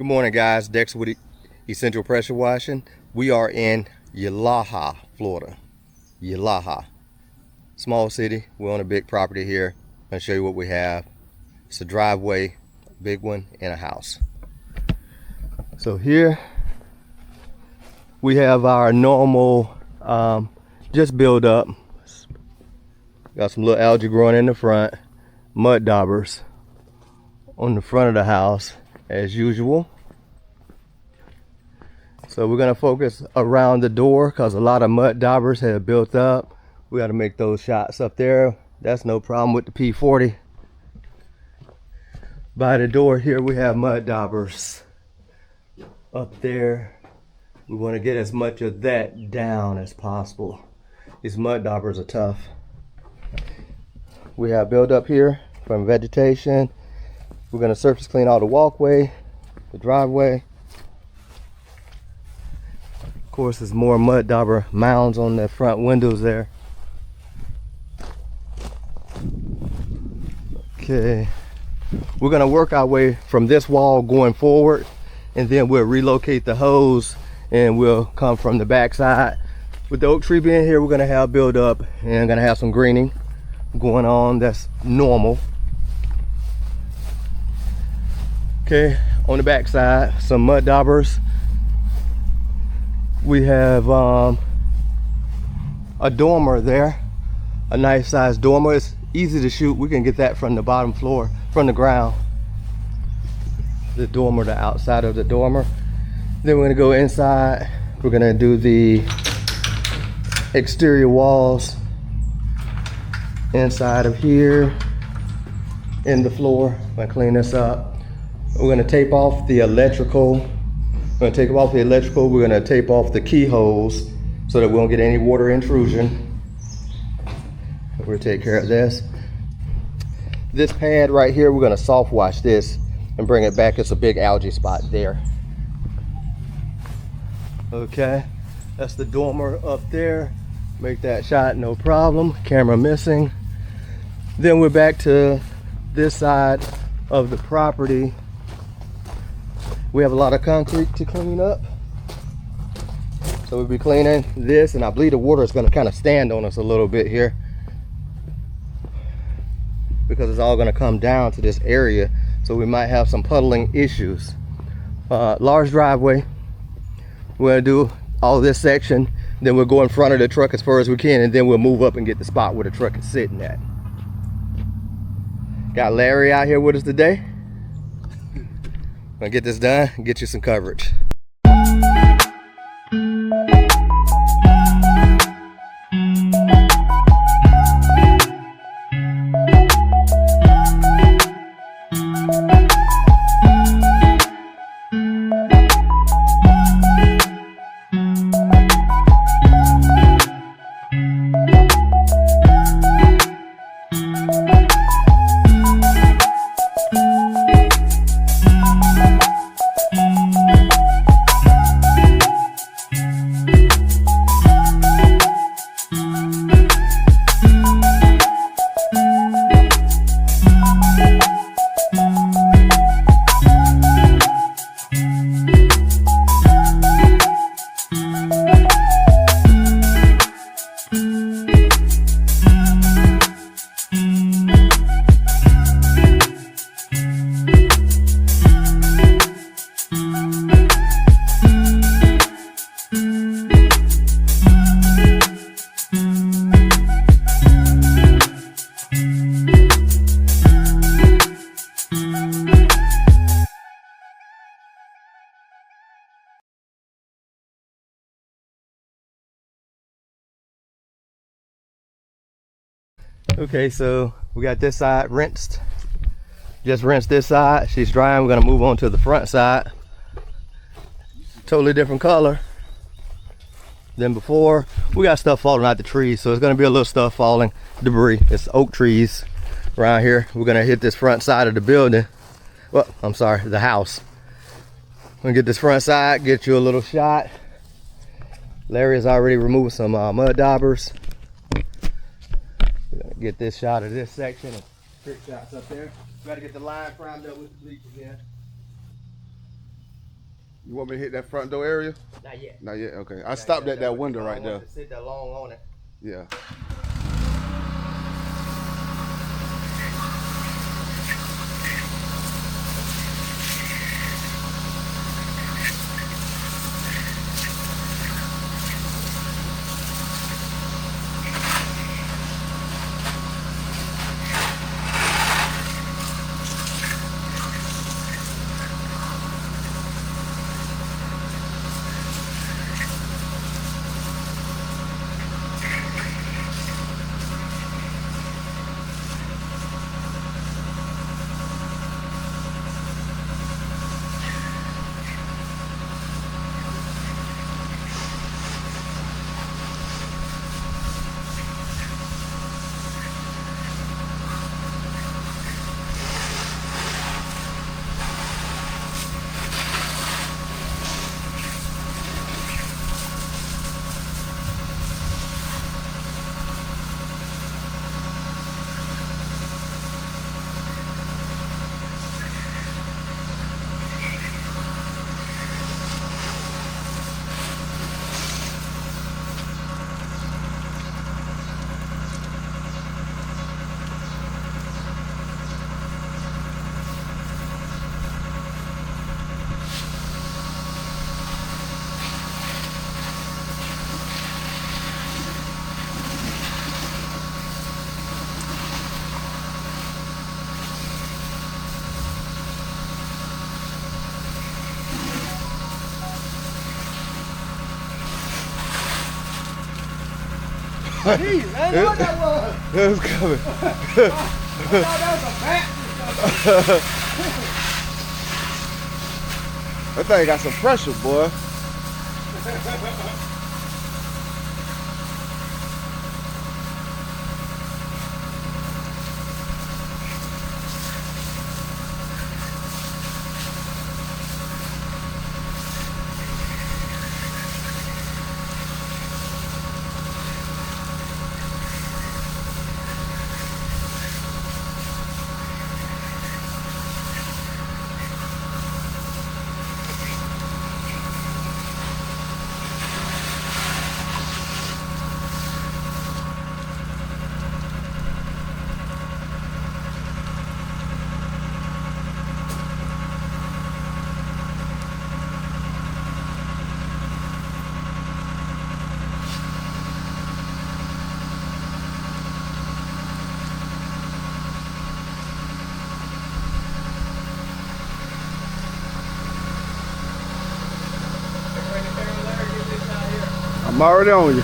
Good morning, guys. Dex with Essential Pressure Washing. We are in Yalaha, Florida. Yalaha. Small city. We're on a big property here. I'm going to show you what we have. It's a driveway, a big one, and a house. So here we have our normal just build up. Got some little algae growing in the front. Mud daubers on the front of the house as usual. So we're gonna focus around the door because a lot of mud daubers have built up. We got to make those shots up there. That's no problem with the P40. By the door here we have mud daubers up there. We want to get as much of that down as possible. These mud daubers are tough. We have build up here from vegetation. We're going to surface clean all the walkway, the driveway. Of course, there's more mud dauber mounds on the front windows there. Okay, we're going to work our way from this wall going forward, and then we'll relocate the hose and we'll come from the back side. With the oak tree being here, we're going to have build up and going to have some greening going on. That's normal. Okay, on the back side, some mud daubers. We have a dormer there, a nice sized dormer. It's easy to shoot. We can get that from the bottom floor, from the ground. The dormer, the outside of the dormer. Then we're gonna go inside. We're gonna do the exterior walls inside of here, in the floor. I'm gonna clean this up. We're gonna tape off the electrical. We're gonna take off the electrical. We're gonna tape off the keyholes so that we don't get any water intrusion. We'll take care of this. This pad right here, we're gonna soft wash this and bring it back. It's a big algae spot there. Okay, that's the dormer up there. Make that shot, no problem. Camera missing. Then we're back to this side of the property. We have a lot of concrete to clean up. So we'll be cleaning this, and I believe the water is gonna kind of stand on us a little bit here because it's all gonna come down to this area. So we might have some puddling issues. Large driveway. We're gonna do all this section, then we'll go in front of the truck as far as we can, and then we'll move up and get the spot where the truck is sitting at. Got Larry out here with us today. Gonna get this done and get you some coverage. Okay, so we got this side rinsed. Just rinsed this side. She's drying. We're gonna move on to the front side. Totally different color than before. We got stuff falling out the trees, so it's gonna be a little stuff falling, debris. It's oak trees around here. We're gonna hit this front side of the building. Well, I'm sorry, the house. I'm gonna get this front side, get you a little shot. Larry has already removed some mud daubers. We're gonna get this shot of this section and trick shots up there. Gotta get the line primed up with the bleach again. You want me to hit that front door area? Not yet. Not yet. Okay. I stopped at that window right there. To sit that long on it. Yeah. Jeez, I didn't know what that was. It was coming. I thought that was a bat or something. That thing got some pressure, boy. I'm already on you.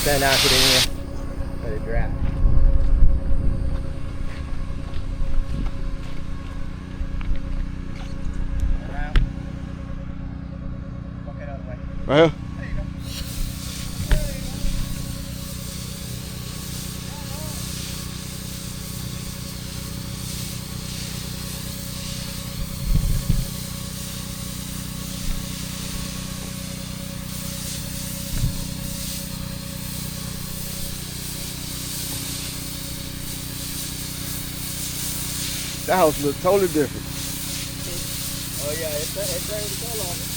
Stand out to the end. Let it dry. Around. Walk it out of the way. Right here. There you go. That house looks totally different. Oh yeah, it's ready to go on it.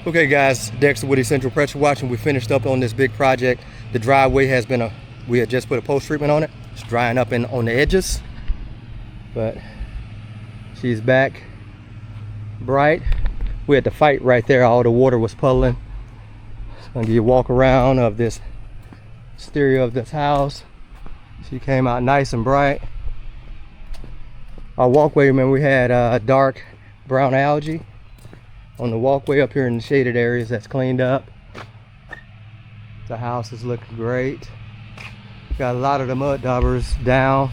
Okay guys, Dexter with Essential Pressure Washing. We finished up on this big project. The driveway has been we had just put a post treatment on it. It's drying up on the edges, but she's back bright. We had to fight right there. All the water was puddling. I'll give you a walk around of this exterior of this house. She came out nice and bright. Our walkway, remember, we had dark brown algae on the walkway up here in the shaded areas. That's cleaned up. The house is looking great. Got a lot of the mud daubers down.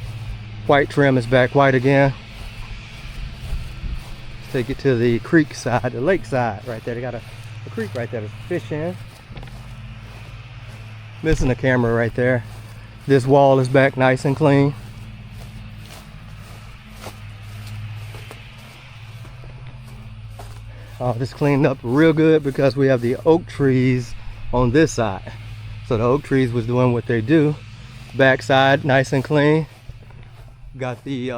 White trim is back white again. Let's take it to the creek side, the lake side right there. They got a creek right there to fish in. Missing the camera right there. This wall is back nice and clean. This cleaned up real good because we have the oak trees on this side. So the oak trees was doing what they do. Backside nice and clean. Got the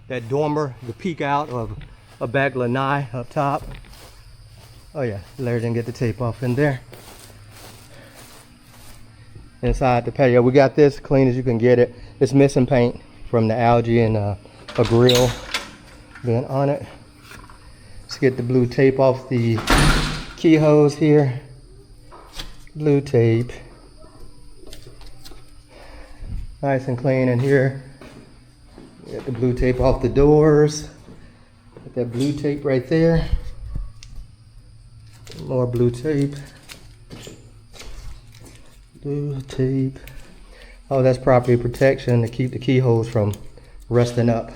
that dormer, the peek out of a back lanai up top. Oh yeah, Larry didn't get the tape off in there. Inside the patio, we got this clean as you can get it. It's missing paint from the algae and a grill being on it. It's get the blue tape off the key hose here. Blue tape. Nice and clean in here. Get the blue tape off the doors. Get that blue tape right there. More blue tape. Blue tape. Oh, that's property protection to keep the key holes from rusting up.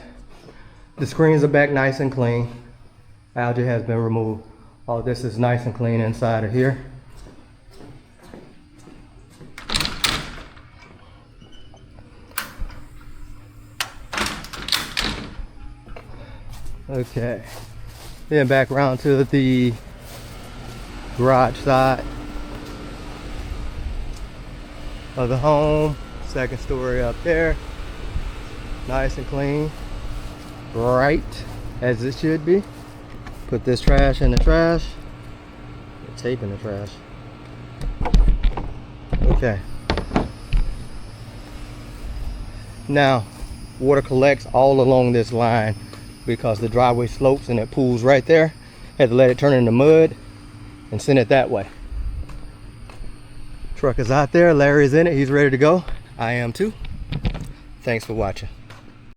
The screens are back nice and clean. Algae has been removed. All this is nice and clean inside of here. Okay. Then back around to the garage side of the home. Second story up there. Nice and clean. Right as it should be. Put this trash in the trash. The tape in the trash. Okay. Now, water collects all along this line because the driveway slopes and it pools right there. Had to let it turn into mud and send it that way. Truck is out there. Larry's in it. He's ready to go. I am too. Thanks for watching.